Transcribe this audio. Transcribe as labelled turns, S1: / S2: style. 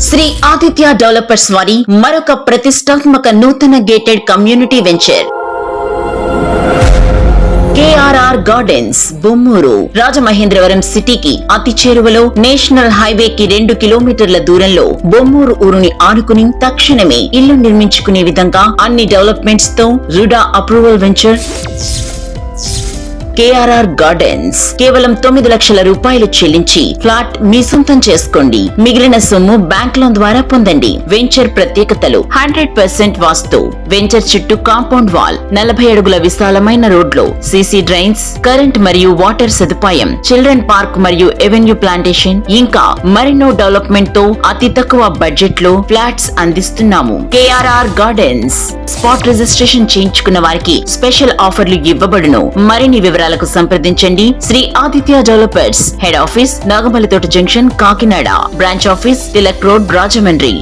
S1: Shri Aditya developers వారి మరొక ప్రతిష్టాత్మక నూతన gated community venture KRR gardens Bommuru Rajamahendravaram సిటీకి అతి చేరువలో నేషనల్ హైవేకి 2 కిలోమీటర్ల దూరంలో బొమ్మూరు ఊరుని ఆనుకుని తక్షణమే ఇల్లు నిర్మించుకునే విధంగా అన్ని డెవలప్మెంట్స్ తో RUDA approval venture KRR gardens కేవలం 9 లక్షల రూపాయలు చెల్లించి ఫ్లాట్ మీ సొంతం చేసుకోండి. మిగిలిన సొమ్ము బ్యాంక్ లోన్ ద్వారా పొందండి. వెంచర్ ప్రత్యేకతలు 100% వాస్తు. వెంచర్ చుట్టూ కాంపౌండ్ వాల్, 40 అడుగుల విశాలమైన రోడ్లు, సీసీ డ్రైన్స్, కరెంట్ మరియు వాటర్ సదుపాయం, చిల్డ్రన్ పార్క్ మరియు ఎవెన్యూ ప్లాంటేషన్, ఇంకా మరెన్నో డెవలప్మెంట్ తో అతి తక్కువ బడ్జెట్ లో ఫ్లాట్స్ అందిస్తున్నాము. కేఆర్ఆర్ గార్డెన్స్ స్పాట్ రిజిస్ట్రేషన్ చేయించుకున్న వారికి స్పెషల్ ఆఫర్లు ఇవ్వబడును. మరిన్ని వివరాలకు సంప్రదించండి. Sri Aditya developers, head office Nagamallithota junction, Kakinada. Branch office Tilak road, Rajahmundry.